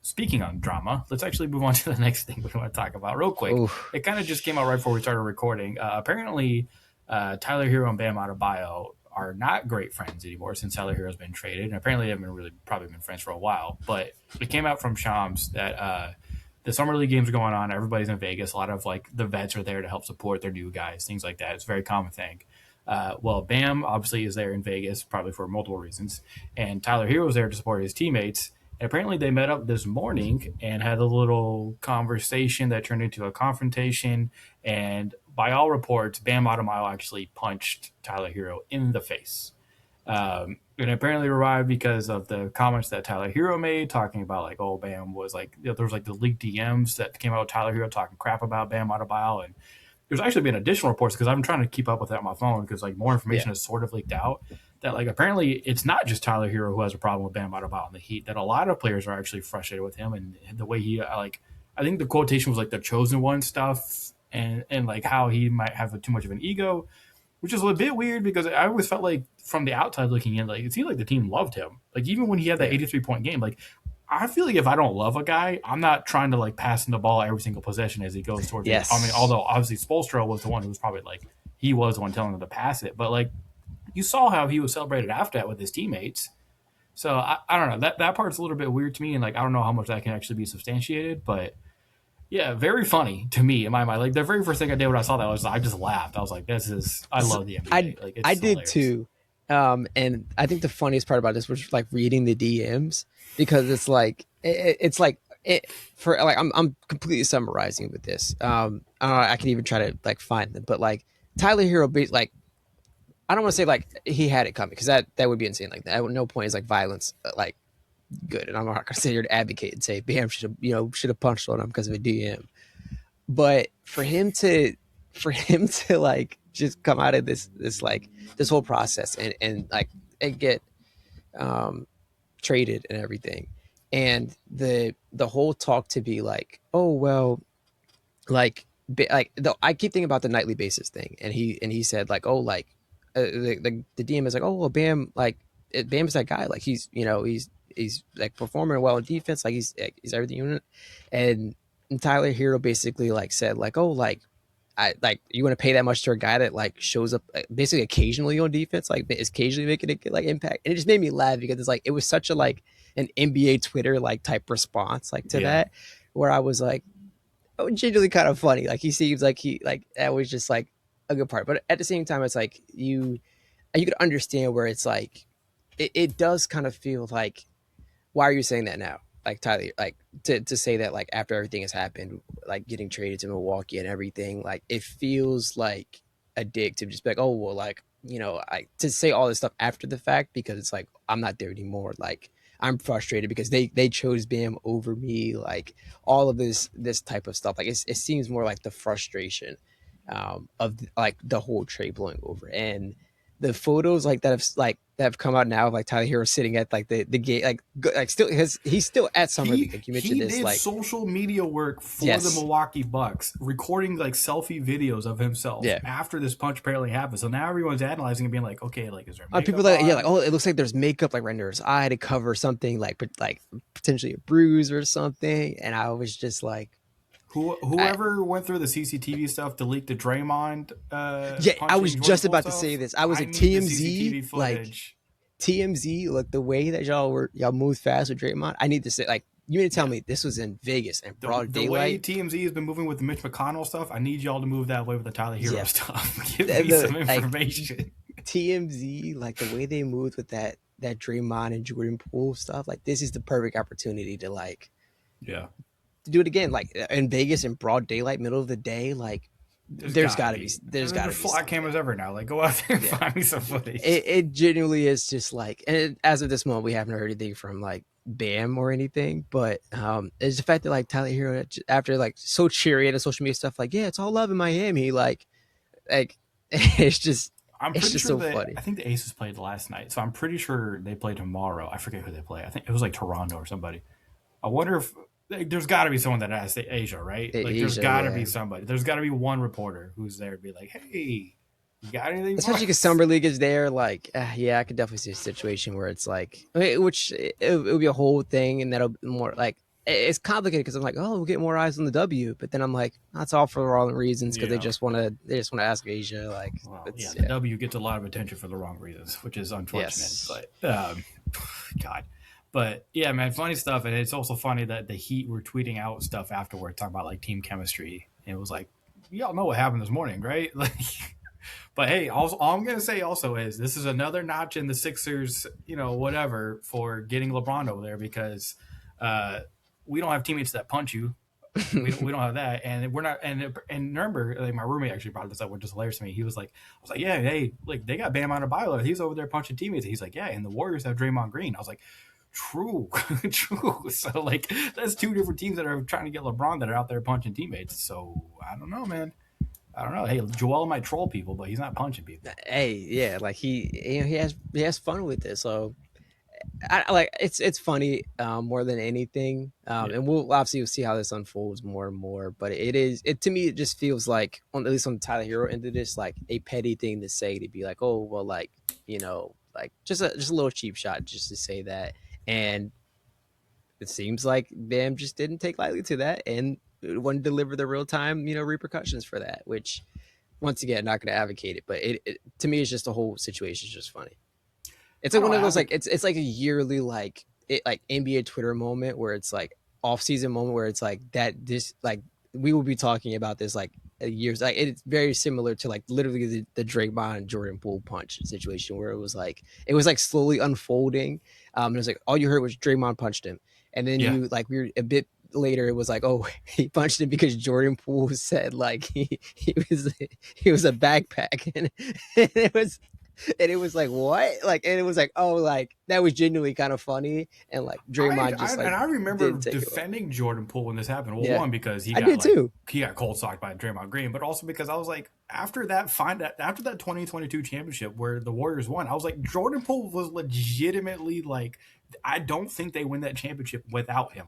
speaking on drama, let's actually move on to the next thing we want to talk about real quick. Oof. It kind of just came out right before we started recording. Apparently, Tyler Hero and Bam Adebayo are not great friends anymore since Tyler Hero's been traded, and apparently they haven't really probably been friends for a while. But it came out from Shams that the summer league games are going on. Everybody's in Vegas. A lot of like the vets are there to help support their new guys, things like that. It's a very common thing. Well, Bam obviously is there in Vegas, probably for multiple reasons, and Tyler Hero was there to support his teammates. And apparently, they met up this morning and had a little conversation that turned into a confrontation. And by all reports, Bam Adebayo actually punched Tyler Hero in the face. And apparently arrived because of the comments that Tyler Hero made, talking about like, oh, Bam was like, there was like the leaked DMs that came out with Tyler Hero talking crap about Bam Adebayo, and there's actually been additional reports because I'm trying to keep up with that on my phone because like more information has sort of leaked out that like apparently it's not just Tyler Hero who has a problem with Bam Adebayo in the Heat, that a lot of players are actually frustrated with him and the way he like, I think the quotation was like the chosen one stuff, and like how he might have too much of an ego, which is a bit weird because I always felt like from the outside looking in, like it seemed like the team loved him. Like even when he had that 83-point game, like I feel like if I don't love a guy, I'm not trying to like pass him the ball every single possession as he goes towards it. I mean, although obviously Spoelstra was the one who was probably like, he was the one telling him to pass it. But like you saw how he was celebrated after that with his teammates. So I don't know. That part's a little bit weird to me. And like, I don't know how much that can actually be substantiated. But yeah, very funny to me in my mind. Like the very first thing I did when I saw that was I just laughed. I was like, I love the NBA. Like it's I did hilarious. too. And I think the funniest part about this was like reading the DMs, because it's like it's like it for like I'm completely summarizing with this. I can even try to like find them, but like Tyler Hero, like I don't want to say like he had it coming, because that would be insane. Like that, at no point is like violence like good, and I'm not gonna sit here to advocate and say Bam should have punched on him because of a DM. But for him to like just come out of this like this whole process and like and get traded and everything, and the whole talk to be like, oh well, like I keep thinking about the nightly basis thing, and he said like, oh, like the DM is like, oh well, Bam, like Bam's that guy, like he's like performing well in defense, like he's everything you want. And Tyler Hero basically like said like, oh, like I like, you want to pay that much to a guy that like shows up basically occasionally on defense, like is occasionally making a like impact. And it just made me laugh because it's like it was such a like an NBA Twitter like type response like to that, where I was like, oh, genuinely kind of funny. Like he seems like he like that was just like a good part. But at the same time, it's like you could understand where it's like it does kind of feel like, why are you saying that now? Like Tyler, like to say that like after everything has happened, like getting traded to Milwaukee and everything, like it feels like a dig to just be like, oh well, like I to say all this stuff after the fact, because it's like I'm not there anymore. Like I'm frustrated because they chose Bam over me. Like all of this type of stuff. Like it seems more like the frustration of like the whole trade blowing over, and the photos like that have come out now of like Tyler Hero sitting at like the gate, like still he's still at Summer League. Like you mentioned he this, did like social media work for the yes, Milwaukee Bucks, recording like selfie videos of himself yeah. after this punch apparently happened. So now everyone's analyzing and being like, okay, like is there makeup People like on? like, oh, it looks like there's makeup like right under his eye to cover something like potentially a bruise or something. And I was just like, Whoever went through the CCTV stuff to leak the Draymond yeah, I was punching Jordan just Poole about to stuff, say this. I was I like need the TMZ, CCTV like footage. TMZ, like the way that y'all moved fast with Draymond. I need to say, like, you need to tell me this was in Vegas and broad The way daylight. TMZ has been moving with the Mitch McConnell stuff, I need y'all to move that way with the Tyler Hero Yeah, stuff. Give me some information. like TMZ, like the way they moved with that Draymond and Jordan Poole stuff. Like this is the perfect opportunity to like Yeah. do it again, like in Vegas in broad daylight, middle of the day. Like there's got to be There's flat cameras ever now. Like, go out there and find me some footage. It genuinely is just like, and as of this moment, we haven't heard anything from like Bam or anything, but it's the fact that like Tyler Hero, after like so cheery and the social media stuff, like, yeah, it's all love in Miami, like it's just I'm it's pretty just sure so funny. I think the Aces played last night, so I'm pretty sure they play tomorrow. I forget who they play. I think it was like Toronto or somebody. I wonder if like, there's got to be someone that has Asia, right? Like, there's Asia, got to yeah. be somebody. There's got to be one reporter who's there to be like, "Hey, you got anything for Especially because us?" Summer League is there, like, yeah, I could definitely see a situation where it's like, which it would be a whole thing, and that'll be more like it's complicated because I'm like, oh, we'll get more eyes on the W, but then I'm like, that's all for the wrong reasons because Yeah. they just want to ask Asia. Like, Well, yeah, it's the yeah, W gets a lot of attention for the wrong reasons, which is unfortunate. yes. But God, but yeah, man, funny stuff. And it's also funny that the Heat were tweeting out stuff afterward, talking about like team chemistry. And it was like, y'all know what happened this morning, right? Like, but hey, also all I'm gonna say also is this is another notch in the Sixers, whatever for getting LeBron over there because uh, we don't have teammates that punch you. We don't have that, and we're not. And remember, like my roommate actually brought this up, which is hilarious to me. He was like, I was like, yeah, hey, like they got Bam Adebayo. He's over there punching teammates. He's like, yeah, and the Warriors have Draymond Green. I was like, true, true. So like that's two different teams that are trying to get LeBron that are out there punching teammates. So I don't know, man. I don't know. Hey, Joel might troll people, but he's not punching people. Hey, yeah, like he has fun with it. So I like it's funny more than anything, Yeah. and we'll obviously see how this unfolds more and more. But it to me it just feels like at least on the Tyler Hero end of this, like a petty thing to say to be like, oh well, like like just a little cheap shot just to say that, and it seems like Bam just didn't take lightly to that and wouldn't deliver the real time repercussions for that. Which once again, not going to advocate it, but it to me it's just the whole situation is just funny. It's I like don't one know. of those like it's like a yearly like NBA Twitter moment where it's like off season moment where it's like that this like we will be talking about this like years like it's very similar to like literally the Draymond and Jordan Poole punch situation where it was like slowly unfolding. And it was like all you heard was Draymond punched him, and then Yeah. you like we were a bit later it was like oh he punched him because Jordan Poole said like he was a backpack and it was like what like and it was like oh like that was genuinely kind of funny and like Draymond just like I remember didn't take it well. defending Jordan Poole when this happened. Well, Yeah, one because I did too. he got cold socked by Draymond Green, but also because I was like after that 2022 championship where the Warriors won, I was like Jordan Poole was legitimately like I don't think they win that championship without him.